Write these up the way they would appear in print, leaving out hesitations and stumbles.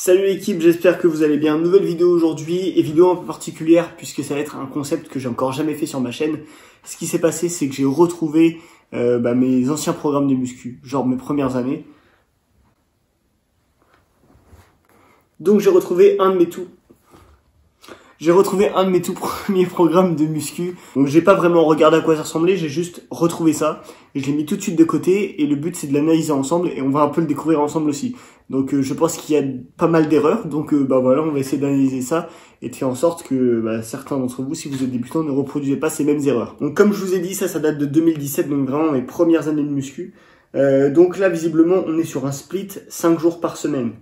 Salut l'équipe, j'espère que vous allez bien. Nouvelle vidéo aujourd'hui et vidéo un peu particulière puisque ça va être un concept que j'ai encore jamais fait sur ma chaîne. Ce qui s'est passé, c'est que j'ai retrouvé mes anciens programmes de muscu, genre mes premières années. Donc j'ai retrouvé un de mes tout premiers programmes de muscu. Donc j'ai pas vraiment regardé à quoi ça ressemblait, j'ai juste retrouvé ça. Et je l'ai mis tout de suite de côté et le but c'est de l'analyser ensemble et on va un peu le découvrir ensemble aussi. Donc je pense qu'il y a pas mal d'erreurs. Donc voilà, on va essayer d'analyser ça et de faire en sorte que certains d'entre vous, si vous êtes débutants, ne reproduisez pas ces mêmes erreurs. Donc comme je vous ai dit, ça date de 2017, donc vraiment mes premières années de muscu. Donc là visiblement on est sur un split 5 jours par semaine.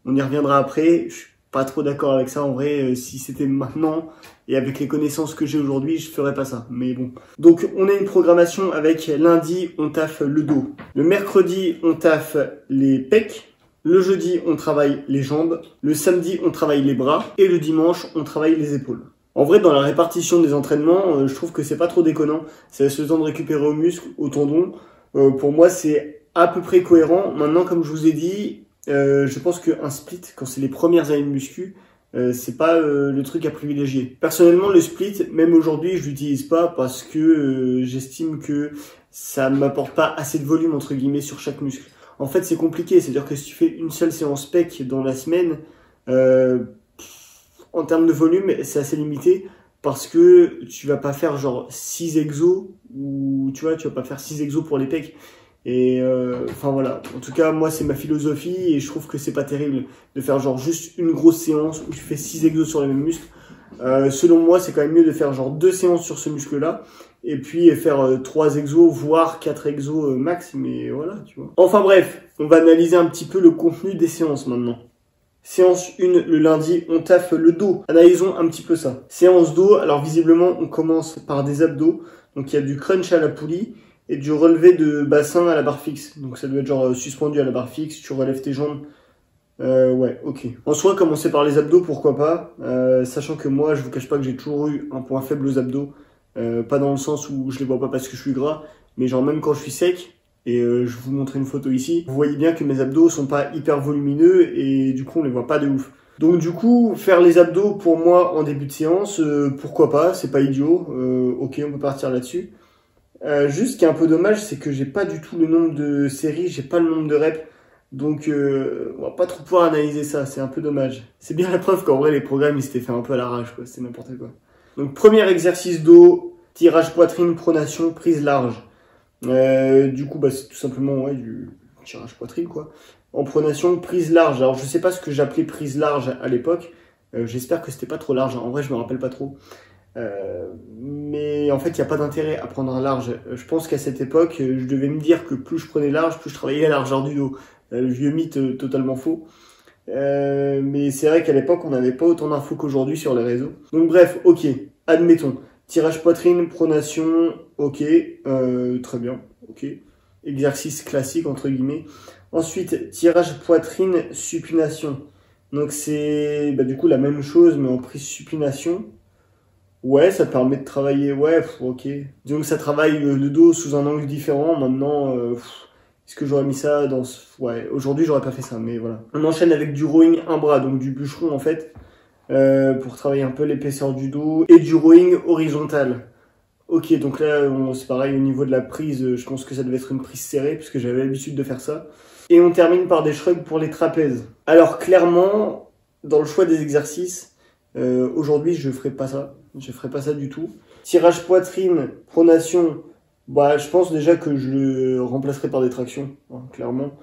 On y reviendra après. Je suis pas trop d'accord avec ça en vrai. Si c'était maintenant et avec les connaissances que j'ai aujourd'hui, je ferais pas ça. Mais bon. Donc on a une programmation avec lundi on taffe le dos. Le mercredi on taffe les pecs. Le jeudi on travaille les jambes. Le samedi on travaille les bras. Et le dimanche on travaille les épaules. En vrai, dans la répartition des entraînements, je trouve que c'est pas trop déconnant. Ça laisse le temps de récupérer aux muscles, aux tendons. Pour moi, c'est à peu près cohérent. Maintenant, comme je vous ai dit, je pense qu'un split, quand c'est les premières années de muscu, c'est pas le truc à privilégier. Personnellement, le split, même aujourd'hui, je l'utilise pas parce que j'estime que ça m'apporte pas assez de volume entre guillemets sur chaque muscle. En fait, c'est compliqué. C'est-à-dire que si tu fais une seule séance pec dans la semaine, en termes de volume, c'est assez limité parce que tu vas pas faire genre 6 exos ou tu vas pas faire 6 exos pour les pecs. Et enfin voilà, en tout cas moi c'est ma philosophie et je trouve que c'est pas terrible de faire genre juste une grosse séance où tu fais 6 exos sur les mêmes muscles. Selon moi c'est quand même mieux de faire genre 2 séances sur ce muscle là et puis faire 3 exos voire 4 exos max, mais voilà tu vois. Enfin bref, on va analyser un petit peu le contenu des séances maintenant. Séance 1, le lundi, on taffe le dos. Analysons un petit peu ça. Séance dos, alors visiblement on commence par des abdos, donc il y a du crunch à la poulie et du relevé de bassin à la barre fixe. Donc ça doit être genre suspendu à la barre fixe, tu relèves tes jambes. Ouais, ok. En soi, commencer par les abdos, pourquoi pas. Sachant que moi, je vous cache pas que j'ai toujours eu un point faible aux abdos. Pas dans le sens où je les vois pas parce que je suis gras, mais genre même quand je suis sec, et je vais vous montrer une photo ici, vous voyez bien que mes abdos sont pas hyper volumineux et du coup on les voit pas de ouf. Donc du coup, faire les abdos pour moi en début de séance, pourquoi pas, c'est pas idiot. Ok, on peut partir là-dessus. Juste ce qui est un peu dommage, c'est que j'ai pas du tout le nombre de séries, j'ai pas le nombre de reps, donc on va pas trop pouvoir analyser ça, c'est un peu dommage. C'est bien la preuve qu'en vrai les programmes ils s'étaient fait un peu à l'arrache, quoi, c'était n'importe quoi. Donc premier exercice dos, tirage poitrine, pronation, prise large. Du coup c'est tout simplement du tirage poitrine quoi. En pronation, prise large. Alors je sais pas ce que j'appelais prise large à l'époque, j'espère que c'était pas trop large, en vrai je me rappelle pas trop. Mais en fait il n'y a pas d'intérêt à prendre un large. Je pense qu'à cette époque je devais me dire que plus je prenais large, plus je travaillais à la largeur du dos. Le vieux mythe totalement faux. Mais c'est vrai qu'à l'époque on n'avait pas autant d'infos qu'aujourd'hui sur les réseaux. Donc bref, ok, admettons. Tirage poitrine, pronation, ok, très bien, ok. Exercice classique entre guillemets. Ensuite, tirage poitrine, supination. Donc c'est du coup la même chose mais en prise supination. Ouais, ça permet de travailler, ouais, ok. Disons que ça travaille le dos sous un angle différent. Maintenant, est-ce que j'aurais mis ça dans... Ouais, aujourd'hui j'aurais pas fait ça, mais voilà. On enchaîne avec du rowing un bras, donc du bûcheron en fait, pour travailler un peu l'épaisseur du dos, et du rowing horizontal. Ok, donc là, c'est pareil, au niveau de la prise, je pense que ça devait être une prise serrée, puisque j'avais l'habitude de faire ça. Et on termine par des shrugs pour les trapèzes. Alors clairement, dans le choix des exercices, aujourd'hui je ferai pas ça. Je ferai pas ça du tout. Tirage poitrine, pronation, je pense déjà que je le remplacerai par des tractions, hein, clairement.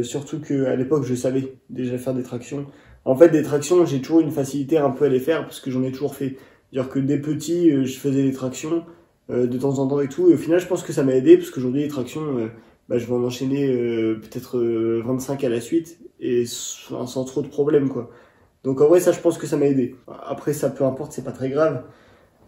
Surtout qu'à l'époque, je savais déjà faire des tractions. En fait, des tractions, j'ai toujours une facilité un peu à les faire parce que j'en ai toujours fait. C'est-à-dire que dès petit, je faisais des tractions de temps en temps et tout. Et au final, je pense que ça m'a aidé parce qu'aujourd'hui, les tractions, je vais en enchaîner peut-être 25 à la suite et sans trop de problèmes, quoi. Donc en vrai, ça, je pense que ça m'a aidé. Après, ça, peu importe, c'est pas très grave.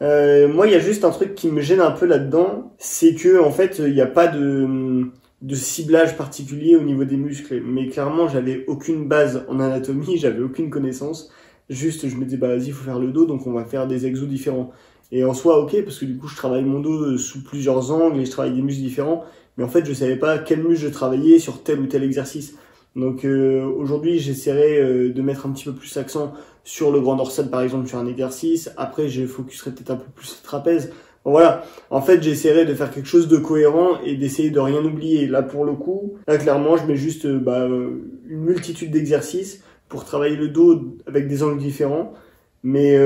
Moi, il y a juste un truc qui me gêne un peu là-dedans, c'est que en fait, il n'y a pas de ciblage particulier au niveau des muscles. Mais clairement, j'avais aucune base en anatomie, j'avais aucune connaissance. Juste, je me disais, vas-y, il faut faire le dos, donc on va faire des exos différents. Et en soi, ok, parce que du coup, je travaille mon dos sous plusieurs angles et je travaille des muscles différents. Mais en fait, je savais pas quel muscle je travaillais sur tel ou tel exercice. Donc aujourd'hui, j'essaierai de mettre un petit peu plus l'accent sur le grand dorsal, par exemple, sur un exercice. Après, je focuserai peut-être un peu plus le trapèze. Bon, voilà. En fait, j'essaierai de faire quelque chose de cohérent et d'essayer de rien oublier. Là, pour le coup, là, clairement, je mets juste une multitude d'exercices pour travailler le dos avec des angles différents. Mais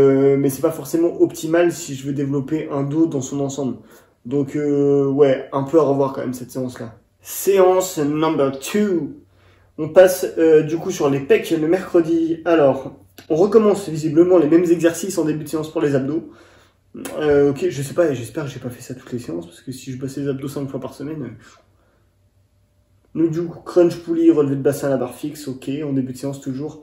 c'est pas forcément optimal si je veux développer un dos dans son ensemble. Donc, ouais, un peu à revoir quand même cette séance-là. Séance number 2. On passe du coup sur les pecs le mercredi. Alors, on recommence visiblement les mêmes exercices en début de séance pour les abdos. Ok, je sais pas, j'espère que j'ai pas fait ça toutes les séances, parce que si je bosse les abdos 5 fois par semaine... Nous du coup, crunch poulie, relevé de bassin à la barre fixe, ok, en début de séance toujours.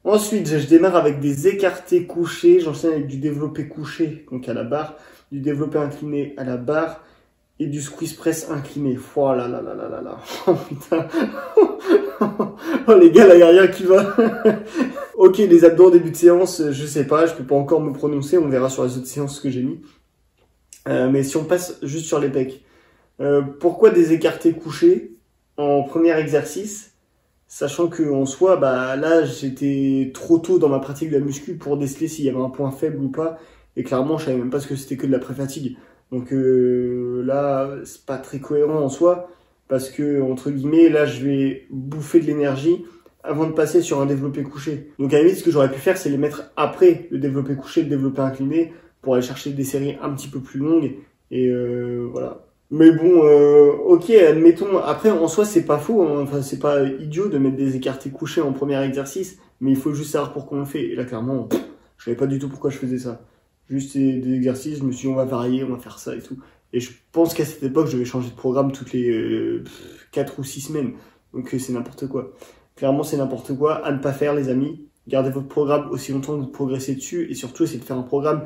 Ensuite, je démarre avec des écartés couchés, j'enchaîne avec du développé couché, donc à la barre, du développé incliné à la barre, et du squeeze press incliné. Oh là là là là là là. Oh putain. Oh les gars, là y a rien qui va. Ok, les abdos en début de séance, je sais pas, je peux pas encore me prononcer, on verra sur les autres séances que j'ai mis. Mais si on passe juste sur les pecs. Pourquoi des écartés couchés en premier exercice, sachant que en soi, bah là j'étais trop tôt dans ma pratique de la muscu pour déceler s'il y avait un point faible ou pas, et clairement je savais même pas ce que c'était que de la pré-fatigue. Donc là, c'est pas très cohérent en soi, parce que, entre guillemets, là, je vais bouffer de l'énergie avant de passer sur un développé couché. Donc à la limite, ce que j'aurais pu faire, c'est les mettre après le développé couché, le développé incliné, pour aller chercher des séries un petit peu plus longues, et voilà. Mais bon, ok, admettons, après, en soi, c'est pas faux, hein. Enfin, c'est pas idiot de mettre des écartés couchés en premier exercice, mais il faut juste savoir pourquoi on le fait. Et là, clairement, je savais pas du tout pourquoi je faisais ça. Juste des exercices, je me suis dit on va varier, on va faire ça et tout. Et je pense qu'à cette époque, je devais changer de programme toutes les 4 ou 6 semaines. Donc c'est n'importe quoi. Clairement, c'est n'importe quoi à ne pas faire, les amis. Gardez votre programme aussi longtemps que vous progressez dessus. Et surtout, essayez de faire un programme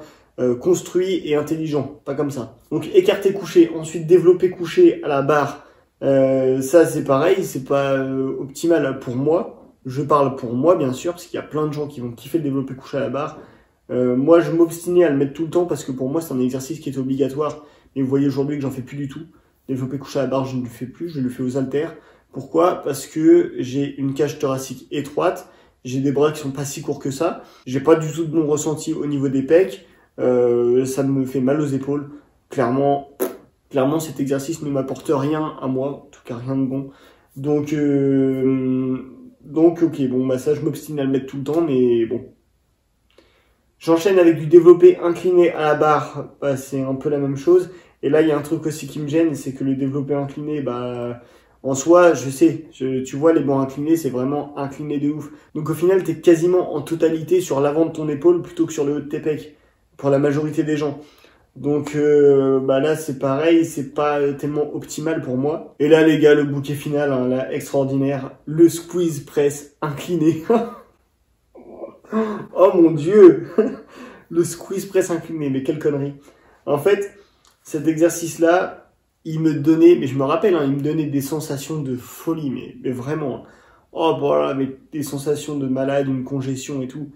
construit et intelligent. Pas comme ça. Donc écarté couché, ensuite développé couché à la barre. Ça, c'est pareil, c'est pas optimal pour moi. Je parle pour moi, bien sûr, parce qu'il y a plein de gens qui vont kiffer le développé couché à la barre. Moi, je m'obstinais à le mettre tout le temps parce que pour moi, c'est un exercice qui est obligatoire. Et vous voyez aujourd'hui que j'en fais plus du tout. Développé couché à la barre, je ne le fais plus, je le fais aux haltères. Pourquoi? Parce que j'ai une cage thoracique étroite, j'ai des bras qui sont pas si courts que ça, j'ai pas du tout de bon ressenti au niveau des pecs, ça me fait mal aux épaules. Clairement, cet exercice ne m'apporte rien à moi, en tout cas rien de bon. Donc ok, bon, bah ça, je m'obstine à le mettre tout le temps, mais bon. J'enchaîne avec du développé incliné à la barre, bah, c'est un peu la même chose. Et là, il y a un truc aussi qui me gêne, c'est que le développé incliné, bah, en soi, je sais, tu vois, les bancs inclinés, c'est vraiment incliné de ouf. Donc au final, t'es quasiment en totalité sur l'avant de ton épaule plutôt que sur le haut de tes pecs, pour la majorité des gens. Donc bah là, c'est pareil, c'est pas tellement optimal pour moi. Et là, les gars, le bouquet final, hein, là, extraordinaire, le squeeze press incliné. Oh mon dieu. Le squeeze press incliné, mais quelle connerie. En fait, cet exercice-là, il me donnait, mais je me rappelle, hein, il me donnait des sensations de folie, mais vraiment. Oh voilà, mais des sensations de malade, une congestion et tout.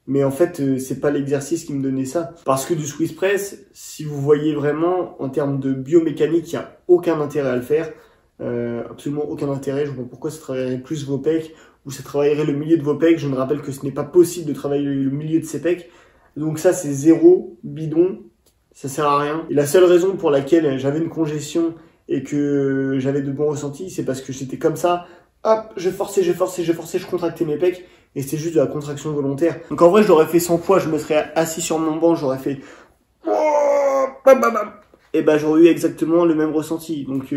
Mais en fait, c'est pas l'exercice qui me donnait ça. Parce que du squeeze press, si vous voyez vraiment, en termes de biomécanique, il n'y a aucun intérêt à le faire. Absolument aucun intérêt. Je vois pas pourquoi ça travaillerait plus vos pecs ou ça travaillerait le milieu de vos pecs. Je me rappelle que ce n'est pas possible de travailler le milieu de ses pecs. Donc ça, c'est zéro, bidon, ça sert à rien. Et la seule raison pour laquelle j'avais une congestion et que j'avais de bons ressentis, c'est parce que j'étais comme ça. Hop, je forçais, je contractais mes pecs. Et c'était juste de la contraction volontaire. Donc en vrai, je l'aurais fait sans poids, je me serais assis sur mon banc, j'aurais fait... Et bah j'aurais eu exactement le même ressenti. Donc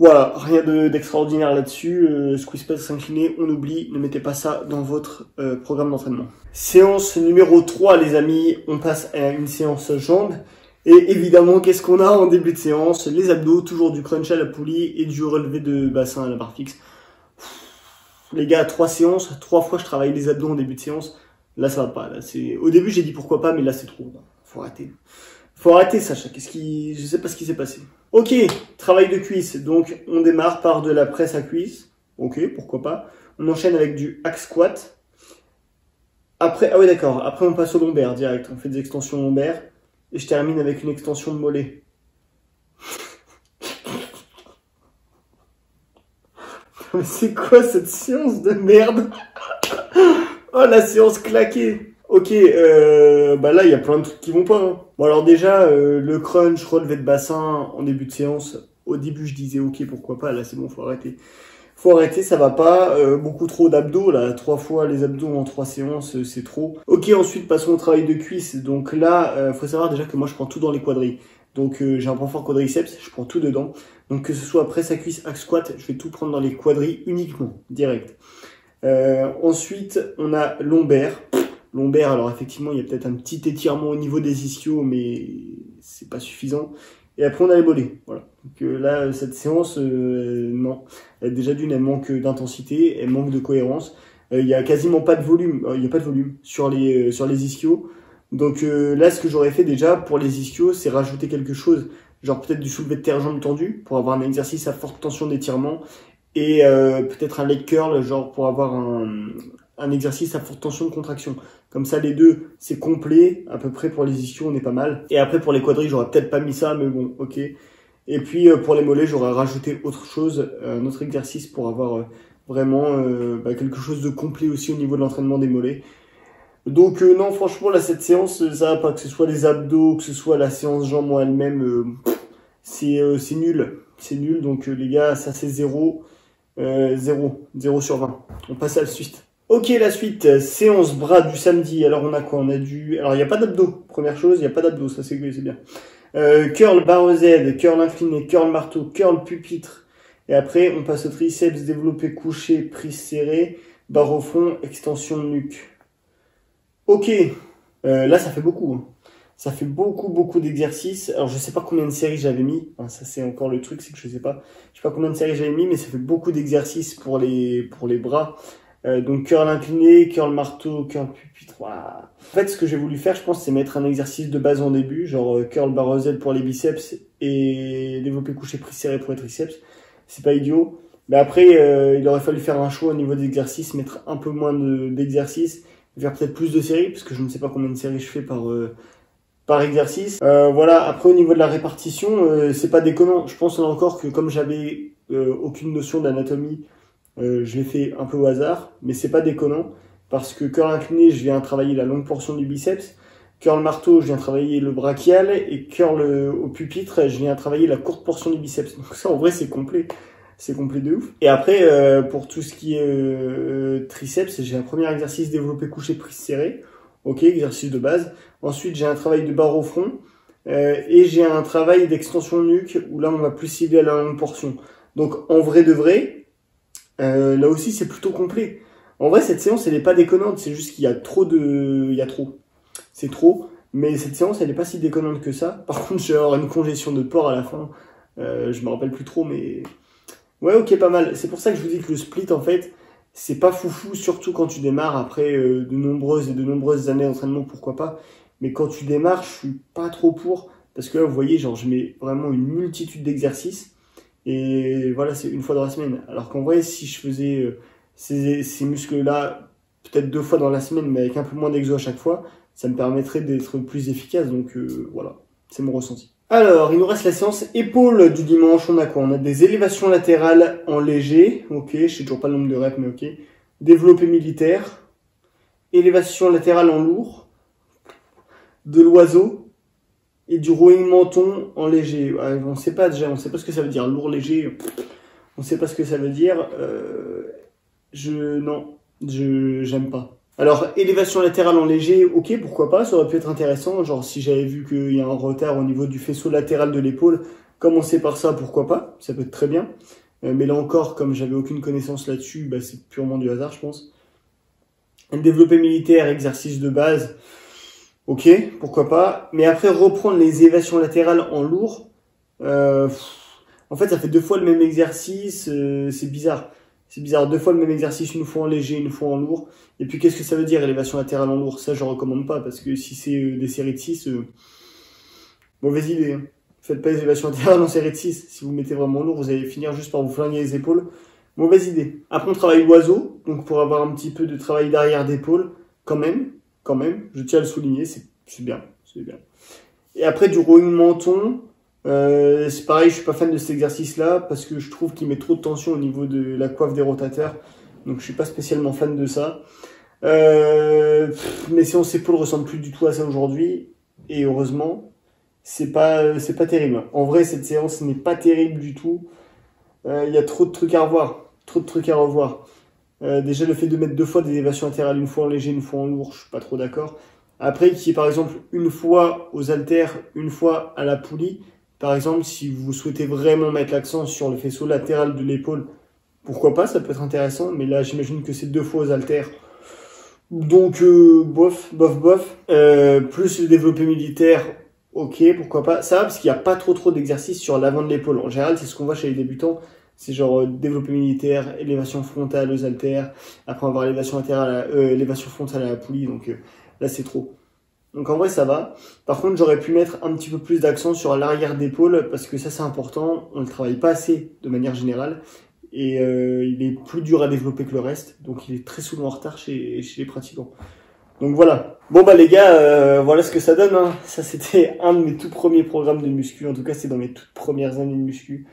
voilà, rien d'extraordinaire là-dessus. Squeeze press incliné, on oublie, ne mettez pas ça dans votre programme d'entraînement. Séance numéro 3 les amis, on passe à une séance jambes. Et évidemment, qu'est-ce qu'on a en début de séance? Les abdos, toujours du crunch à la poulie et du relevé de bassin à la barre fixe. Les gars, 3 séances, 3 fois je travaille les abdos en début de séance. Là, ça va pas. Là, au début, j'ai dit pourquoi pas, mais là, c'est trop. Faut arrêter. Faut arrêter, Sacha. Je sais pas ce qui s'est passé. Ok, travail de cuisse. Donc, on démarre par de la presse à cuisse. Ok, pourquoi pas. On enchaîne avec du hack squat. Après, ah ouais, d'accord. Après, on passe au lombaire direct. On fait des extensions lombaires. Et je termine avec une extension de mollet. Mais c'est quoi cette séance de merde? Oh, la séance claquée. Ok, bah là, il y a plein de trucs qui vont pas. Hein. Bon, alors déjà, le crunch, relevé de bassin en début de séance. Au début, je disais, ok, pourquoi pas. Là, c'est bon, faut arrêter. Faut arrêter, ça va pas. Beaucoup trop d'abdos, là. 3 fois les abdos en 3 séances, c'est trop. Ok, ensuite, passons au travail de cuisse. Donc là, faut savoir déjà que moi, je prends tout dans les quadris. Donc j'ai un point fort quadriceps, je prends tout dedans. Donc que ce soit presse à cuisse, axe squat, je vais tout prendre dans les quadris uniquement, direct. Ensuite, on a lombaire. Lombaire, alors effectivement, il y a peut-être un petit étirement au niveau des ischios, mais c'est pas suffisant. Et après, on a les mollets. Voilà. Donc là, cette séance, non. Déjà d'une, elle manque d'intensité, elle manque de cohérence. Il y a quasiment pas de volume. Il y a pas de volume sur les ischios. Donc là, ce que j'aurais fait déjà pour les ischios, c'est rajouter quelque chose, genre peut-être du soulevé de terre jambes tendues, pour avoir un exercice à forte tension d'étirement, et peut-être un leg curl, genre pour avoir un exercice à forte tension de contraction. Comme ça, les deux, c'est complet, à peu près pour les ischios, on est pas mal. Et après, pour les quadris, j'aurais peut-être pas mis ça, mais bon, ok. Et puis, pour les mollets, j'aurais rajouté autre chose, un autre exercice pour avoir vraiment quelque chose de complet aussi au niveau de l'entraînement des mollets. Donc non, franchement, là, cette séance, ça va pas, que ce soit les abdos, que ce soit la séance jambes en elle-même, c'est nul. C'est nul, donc les gars, ça c'est 0 sur 20. On passe à la suite. Ok, la suite, séance bras du samedi. Alors on a quoi? On a du... Alors il n'y a pas d'abdos, première chose, il n'y a pas d'abdos, ça c'est bien. Curl barre Z, curl incliné, curl marteau, curl pupitre. Et après, on passe au triceps, développé couché, prise serrée, barre au fond, extension de nuque. Ok, là ça fait beaucoup. Hein. Ça fait beaucoup d'exercices. Alors je sais pas combien de séries j'avais mis. Enfin, ça c'est encore le truc, c'est que je sais pas combien de séries j'avais mis, mais ça fait beaucoup d'exercices pour les bras. Donc curl incliné, curl marteau, curl pupitre. Wow. En fait, ce que j'ai voulu faire, je pense, c'est mettre un exercice de base en début, genre curl barre Z pour les biceps et développé couché prise serrée pour les triceps. C'est pas idiot. Mais après, il aurait fallu faire un choix au niveau des exercices, mettre un peu moins d'exercices. Faire peut-être plus de séries, parce que je ne sais pas combien de séries je fais par exercice. Voilà, après au niveau de la répartition, c'est pas déconnant. Je pense là encore que comme j'avais aucune notion d'anatomie, je l'ai fait un peu au hasard, mais c'est pas déconnant, parce que curl incliné, je viens travailler la longue portion du biceps, curl marteau, je viens travailler le brachial, et curl au pupitre, je viens travailler la courte portion du biceps. Donc ça, en vrai, c'est complet. C'est complet de ouf. Et après, pour tout ce qui est triceps, j'ai un premier exercice développé couché prise serrée. Ok, exercice de base. Ensuite, j'ai un travail de barre au front. Et j'ai un travail d'extension nuque où là, on va plus cibler à la longue portion. Donc, en vrai de vrai, là aussi, c'est plutôt complet. En vrai, cette séance, elle n'est pas déconnante. C'est juste qu'il y a trop de... Il y a trop. C'est trop. Mais cette séance, elle n'est pas si déconnante que ça. Par contre, je vais avoir une congestion de porc à la fin. Je me rappelle plus trop, mais... Ouais, ok, pas mal. C'est pour ça que je vous dis que le split, en fait, c'est pas foufou, surtout quand tu démarres après de nombreuses années d'entraînement, pourquoi pas. Mais quand tu démarres, je suis pas trop pour, parce que là, vous voyez, genre, je mets vraiment une multitude d'exercices, et voilà, c'est une fois dans la semaine. Alors qu'en vrai, si je faisais ces muscles-là, peut-être 2 fois dans la semaine, mais avec un peu moins d'exo à chaque fois, ça me permettrait d'être plus efficace, donc voilà, c'est mon ressenti. Alors, il nous reste la séance épaules du dimanche. On a quoi? On a des élévations latérales en léger. Ok, je sais toujours pas le nombre de reps, mais ok. Développé militaire. Élévation latérale en lourd. De l'oiseau. Et du rowing menton en léger. Ouais, on sait pas déjà, on sait pas ce que ça veut dire. Lourd, léger, on sait pas ce que ça veut dire. Non, j'aime pas. Alors, élévation latérale en léger, ok, pourquoi pas, ça aurait pu être intéressant. Genre, si j'avais vu qu'il y a un retard au niveau du faisceau latéral de l'épaule, commencer par ça, pourquoi pas, ça peut être très bien. Mais là encore, comme j'avais aucune connaissance là-dessus, bah, c'est purement du hasard, je pense. Développé militaire, exercice de base, ok, pourquoi pas. Mais après, reprendre les élévations latérales en lourd, en fait, ça fait 2 fois le même exercice, c'est bizarre. C'est bizarre, 2 fois le même exercice, une fois en léger, une fois en lourd. Et puis qu'est-ce que ça veut dire, élévation latérale en lourd? Ça, je recommande pas, parce que si c'est des séries de 6, mauvaise idée. Hein. Faites pas les élévations latérales en série de 6. Si vous mettez vraiment lourd, vous allez finir juste par vous flinguer les épaules. Mauvaise idée. Après, on travaille l'oiseau, donc pour avoir un petit peu de travail d'arrière d'épaule, quand même, je tiens à le souligner, c'est bien, c'est bien. Et après, du rowing menton, C'est pareil, je suis pas fan de cet exercice-là parce que je trouve qu'il met trop de tension au niveau de la coiffe des rotateurs. Donc je suis pas spécialement fan de ça. Mes séances épaules ressemblent plus du tout à ça aujourd'hui. Et heureusement, c'est pas terrible. En vrai, cette séance n'est pas terrible du tout. Il y a trop de trucs à revoir. Trop de trucs à revoir. Déjà, le fait de mettre 2 fois des élévations latérales, une fois en léger, une fois en lourd, je suis pas trop d'accord. Après, qu'il y ait par exemple une fois aux haltères, une fois à la poulie. Par exemple, si vous souhaitez vraiment mettre l'accent sur le faisceau latéral de l'épaule, pourquoi pas, ça peut être intéressant. Mais là, j'imagine que c'est 2 fois aux haltères. Donc, bof. Plus le développé militaire, ok, pourquoi pas. Ça va, parce qu'il n'y a pas trop d'exercices sur l'avant de l'épaule. En général, c'est ce qu'on voit chez les débutants. C'est genre développé militaire, élévation frontale aux haltères, après avoir élévation latérale, élévation frontale à la poulie. Donc là, c'est trop. Donc en vrai, ça va. Par contre, j'aurais pu mettre un petit peu plus d'accent sur l'arrière d'épaule, parce que ça, c'est important. On ne le travaille pas assez de manière générale. Et il est plus dur à développer que le reste. Donc il est très souvent en retard chez les pratiquants. Donc voilà. Bon bah les gars, voilà ce que ça donne. Hein. Ça, c'était un de mes tout premiers programmes de muscu. En tout cas, c'est dans mes toutes premières années de muscu.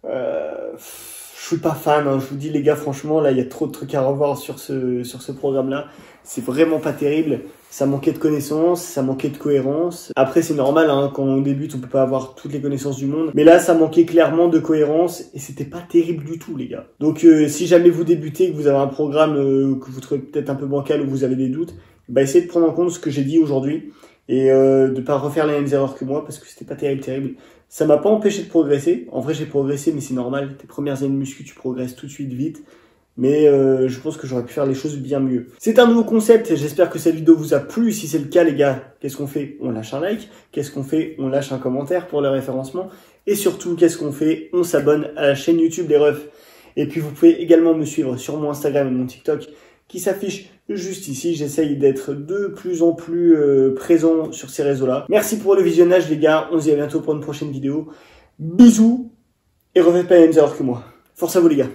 Je suis pas fan, hein. Je vous dis les gars, franchement, là, il y a trop de trucs à revoir sur ce programme-là. C'est vraiment pas terrible. Ça manquait de connaissances, ça manquait de cohérence. Après, c'est normal, hein, quand on débute, on peut pas avoir toutes les connaissances du monde. Mais là, ça manquait clairement de cohérence et c'était pas terrible du tout, les gars. Donc, si jamais vous débutez, que vous avez un programme que vous trouvez peut-être un peu bancal ou vous avez des doutes, bah, essayez de prendre en compte ce que j'ai dit aujourd'hui et de pas refaire les mêmes erreurs que moi parce que c'était pas terrible. Ça m'a pas empêché de progresser. En vrai, j'ai progressé, mais c'est normal. Tes premières années de muscu, tu progresses tout de suite vite. Mais je pense que j'aurais pu faire les choses bien mieux. C'est un nouveau concept. J'espère que cette vidéo vous a plu. Si c'est le cas, les gars, qu'est-ce qu'on fait? On lâche un like. Qu'est-ce qu'on fait? On lâche un commentaire pour le référencement. Et surtout, qu'est-ce qu'on fait? On s'abonne à la chaîne YouTube des refs. Et puis, vous pouvez également me suivre sur mon Instagram et mon TikTok qui s'affiche juste ici. J'essaye d'être de plus en plus présent sur ces réseaux-là. Merci pour le visionnage, les gars. On se dit à bientôt pour une prochaine vidéo. Bisous et refaites pas les mêmes erreurs que moi. Force à vous, les gars.